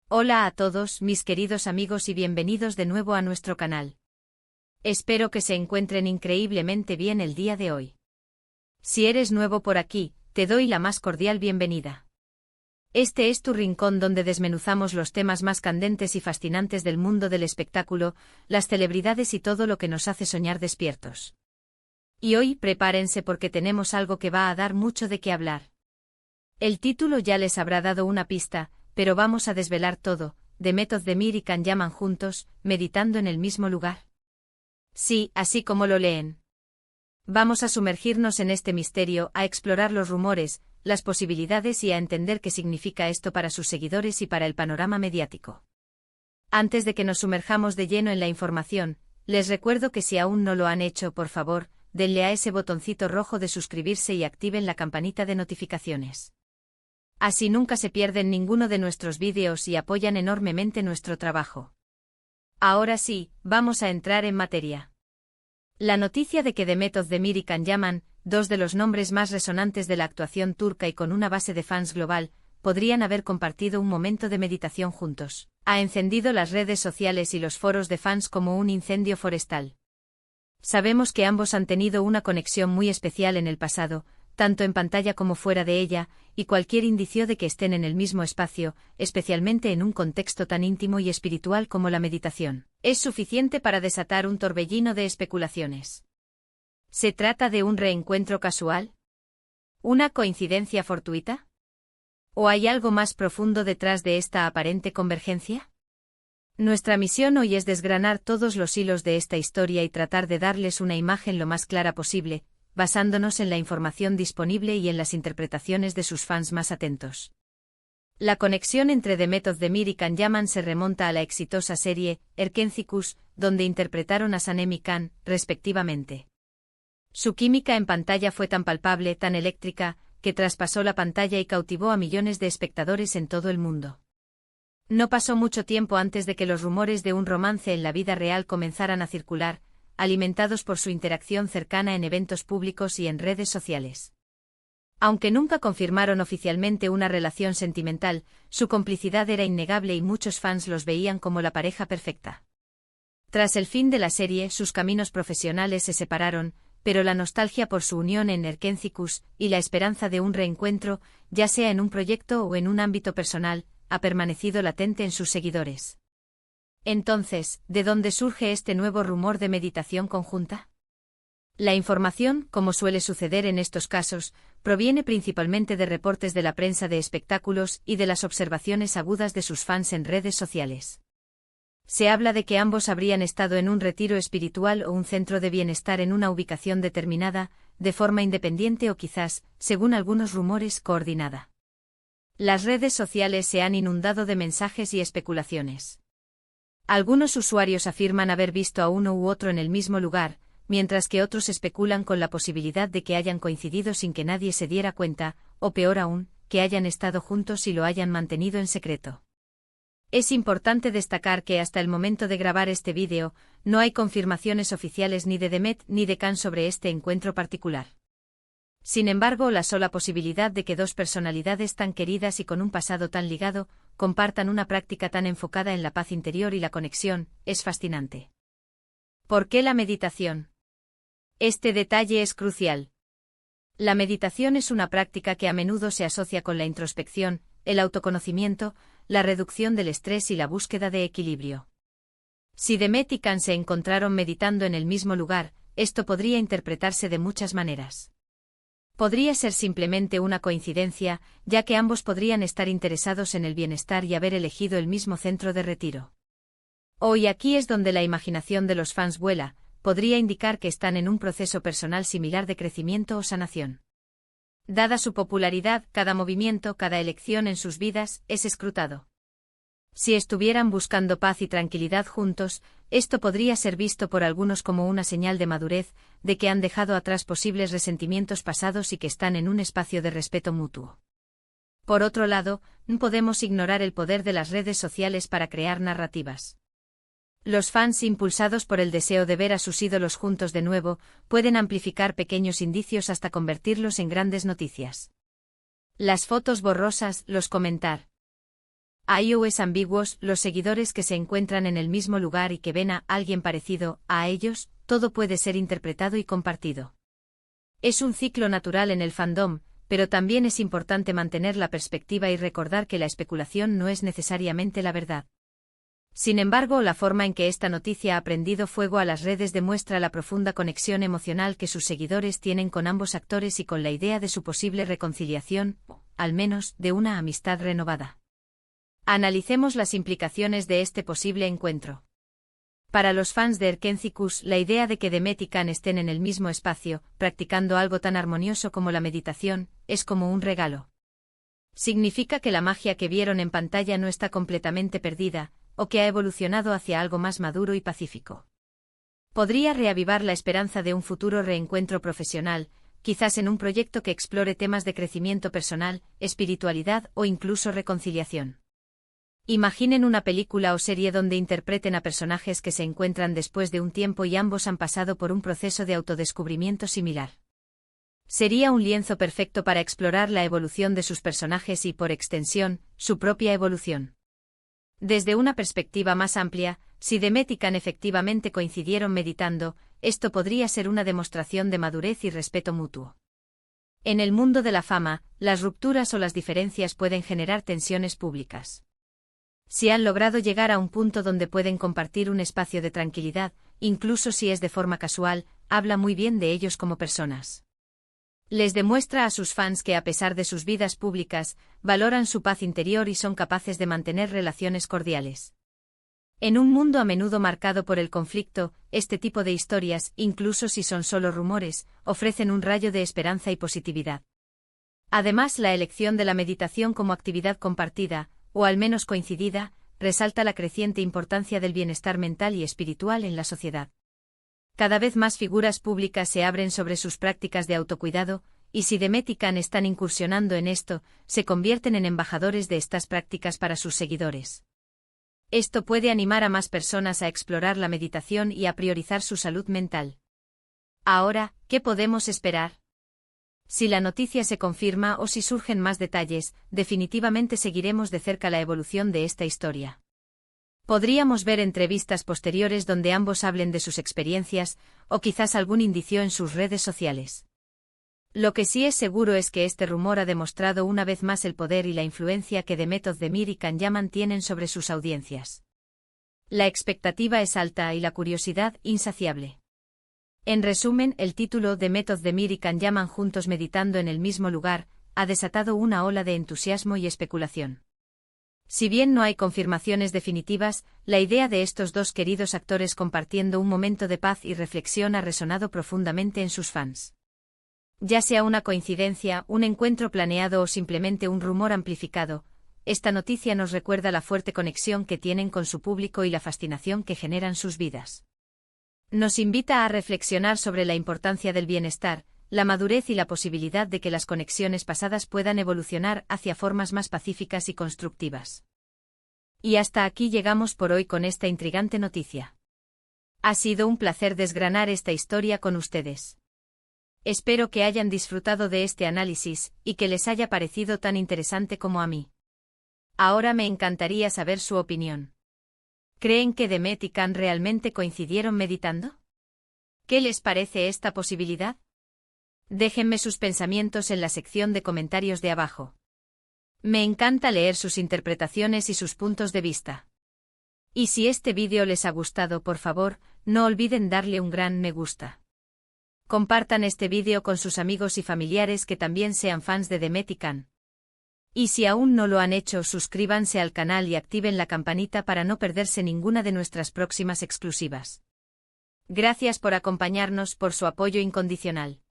Hola a todos, mis queridos amigos, y bienvenidos de nuevo a nuestro canal. Espero que se encuentren increíblemente bien el día de hoy. Si eres nuevo por aquí, te doy la más cordial bienvenida. Este es tu rincón donde desmenuzamos los temas más candentes y fascinantes del mundo del espectáculo, las celebridades y todo lo que nos hace soñar despiertos. Y hoy prepárense porque tenemos algo que va a dar mucho de qué hablar. El título ya les habrá dado una pista, pero vamos a desvelar todo. Demet Özdemir y Can Yaman juntos, meditando en el mismo lugar. Sí, así como lo leen. Vamos a sumergirnos en este misterio, a explorar los rumores, las posibilidades y a entender qué significa esto para sus seguidores y para el panorama mediático. Antes de que nos sumerjamos de lleno en la información, les recuerdo que si aún no lo han hecho, por favor, denle a ese botoncito rojo de suscribirse y activen la campanita de notificaciones. Así nunca se pierden ninguno de nuestros vídeos y apoyan enormemente nuestro trabajo. Ahora sí, vamos a entrar en materia. La noticia de que Demet Özdemir y Can Yaman, dos de los nombres más resonantes de la actuación turca y con una base de fans global, podrían haber compartido un momento de meditación juntos, ha encendido las redes sociales y los foros de fans como un incendio forestal. Sabemos que ambos han tenido una conexión muy especial en el pasado, tanto en pantalla como fuera de ella, y cualquier indicio de que estén en el mismo espacio, especialmente en un contexto tan íntimo y espiritual como la meditación, es suficiente para desatar un torbellino de especulaciones. ¿Se trata de un reencuentro casual? ¿Una coincidencia fortuita? ¿O hay algo más profundo detrás de esta aparente convergencia? Nuestra misión hoy es desgranar todos los hilos de esta historia y tratar de darles una imagen lo más clara posible, basándonos en la información disponible y en las interpretaciones de sus fans más atentos. La conexión entre Demet Özdemir y Can Yaman se remonta a la exitosa serie Erkenci, donde interpretaron a Sanem y Can, respectivamente. Su química en pantalla fue tan palpable, tan eléctrica, que traspasó la pantalla y cautivó a millones de espectadores en todo el mundo. No pasó mucho tiempo antes de que los rumores de un romance en la vida real comenzaran a circular, alimentados por su interacción cercana en eventos públicos y en redes sociales. Aunque nunca confirmaron oficialmente una relación sentimental, su complicidad era innegable y muchos fans los veían como la pareja perfecta. Tras el fin de la serie, sus caminos profesionales se separaron, pero la nostalgia por su unión en Erkenci y la esperanza de un reencuentro, ya sea en un proyecto o en un ámbito personal, ha permanecido latente en sus seguidores. Entonces, ¿de dónde surge este nuevo rumor de meditación conjunta? La información, como suele suceder en estos casos, proviene principalmente de reportes de la prensa de espectáculos y de las observaciones agudas de sus fans en redes sociales. Se habla de que ambos habrían estado en un retiro espiritual o un centro de bienestar en una ubicación determinada, de forma independiente o quizás, según algunos rumores, coordinada. Las redes sociales se han inundado de mensajes y especulaciones. Algunos usuarios afirman haber visto a uno u otro en el mismo lugar, mientras que otros especulan con la posibilidad de que hayan coincidido sin que nadie se diera cuenta, o peor aún, que hayan estado juntos y lo hayan mantenido en secreto. Es importante destacar que hasta el momento de grabar este vídeo, no hay confirmaciones oficiales ni de Demet ni de Can sobre este encuentro particular. Sin embargo, la sola posibilidad de que dos personalidades tan queridas y con un pasado tan ligado, compartan una práctica tan enfocada en la paz interior y la conexión, es fascinante. ¿Por qué la meditación? Este detalle es crucial. La meditación es una práctica que a menudo se asocia con la introspección, el autoconocimiento, la reducción del estrés y la búsqueda de equilibrio. Si Demet y Can se encontraron meditando en el mismo lugar, esto podría interpretarse de muchas maneras. Podría ser simplemente una coincidencia, ya que ambos podrían estar interesados en el bienestar y haber elegido el mismo centro de retiro. Y aquí es donde la imaginación de los fans vuela, podría indicar que están en un proceso personal similar de crecimiento o sanación. Dada su popularidad, cada movimiento, cada elección en sus vidas, es escrutado. Si estuvieran buscando paz y tranquilidad juntos, esto podría ser visto por algunos como una señal de madurez, de que han dejado atrás posibles resentimientos pasados y que están en un espacio de respeto mutuo. Por otro lado, no podemos ignorar el poder de las redes sociales para crear narrativas. Los fans, impulsados por el deseo de ver a sus ídolos juntos de nuevo, pueden amplificar pequeños indicios hasta convertirlos en grandes noticias. Las fotos borrosas, los comentar. iOS ambiguos, los seguidores que se encuentran en el mismo lugar y que ven a alguien parecido a ellos, todo puede ser interpretado y compartido. Es un ciclo natural en el fandom, pero también es importante mantener la perspectiva y recordar que la especulación no es necesariamente la verdad. Sin embargo, la forma en que esta noticia ha prendido fuego a las redes demuestra la profunda conexión emocional que sus seguidores tienen con ambos actores y con la idea de su posible reconciliación, o, al menos, de una amistad renovada. Analicemos las implicaciones de este posible encuentro. Para los fans de Erkencis, la idea de que Demet y Can estén en el mismo espacio, practicando algo tan armonioso como la meditación, es como un regalo. Significa que la magia que vieron en pantalla no está completamente perdida, o que ha evolucionado hacia algo más maduro y pacífico. Podría reavivar la esperanza de un futuro reencuentro profesional, quizás en un proyecto que explore temas de crecimiento personal, espiritualidad o incluso reconciliación. Imaginen una película o serie donde interpreten a personajes que se encuentran después de un tiempo y ambos han pasado por un proceso de autodescubrimiento similar. Sería un lienzo perfecto para explorar la evolución de sus personajes y, por extensión, su propia evolución. Desde una perspectiva más amplia, si Demet y Can efectivamente coincidieron meditando, esto podría ser una demostración de madurez y respeto mutuo. En el mundo de la fama, las rupturas o las diferencias pueden generar tensiones públicas. Si han logrado llegar a un punto donde pueden compartir un espacio de tranquilidad, incluso si es de forma casual, habla muy bien de ellos como personas. Les demuestra a sus fans que a pesar de sus vidas públicas, valoran su paz interior y son capaces de mantener relaciones cordiales. En un mundo a menudo marcado por el conflicto, este tipo de historias, incluso si son solo rumores, ofrecen un rayo de esperanza y positividad. Además, la elección de la meditación como actividad compartida, o al menos coincidida, resalta la creciente importancia del bienestar mental y espiritual en la sociedad. Cada vez más figuras públicas se abren sobre sus prácticas de autocuidado, y si Demet y Can están incursionando en esto, se convierten en embajadores de estas prácticas para sus seguidores. Esto puede animar a más personas a explorar la meditación y a priorizar su salud mental. Ahora, ¿qué podemos esperar? Si la noticia se confirma o si surgen más detalles, definitivamente seguiremos de cerca la evolución de esta historia. Podríamos ver entrevistas posteriores donde ambos hablen de sus experiencias, o quizás algún indicio en sus redes sociales. Lo que sí es seguro es que este rumor ha demostrado una vez más el poder y la influencia que Demet Özdemir y Can Yaman tienen sobre sus audiencias. La expectativa es alta y la curiosidad insaciable. En resumen, el título Demet Özdemir y Can Yaman juntos meditando en el mismo lugar, ha desatado una ola de entusiasmo y especulación. Si bien no hay confirmaciones definitivas, la idea de estos dos queridos actores compartiendo un momento de paz y reflexión ha resonado profundamente en sus fans. Ya sea una coincidencia, un encuentro planeado o simplemente un rumor amplificado, esta noticia nos recuerda la fuerte conexión que tienen con su público y la fascinación que generan sus vidas. Nos invita a reflexionar sobre la importancia del bienestar, la madurez y la posibilidad de que las conexiones pasadas puedan evolucionar hacia formas más pacíficas y constructivas. Y hasta aquí llegamos por hoy con esta intrigante noticia. Ha sido un placer desgranar esta historia con ustedes. Espero que hayan disfrutado de este análisis y que les haya parecido tan interesante como a mí. Ahora me encantaría saber su opinión. ¿Creen que Demet y Can realmente coincidieron meditando? ¿Qué les parece esta posibilidad? Déjenme sus pensamientos en la sección de comentarios de abajo. Me encanta leer sus interpretaciones y sus puntos de vista. Y si este vídeo les ha gustado, por favor, no olviden darle un gran me gusta. Compartan este vídeo con sus amigos y familiares que también sean fans de Demet y Can. Y si aún no lo han hecho, suscríbanse al canal y activen la campanita para no perderse ninguna de nuestras próximas exclusivas. Gracias por acompañarnos, por su apoyo incondicional.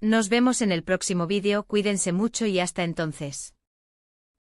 Nos vemos en el próximo vídeo, cuídense mucho y hasta entonces.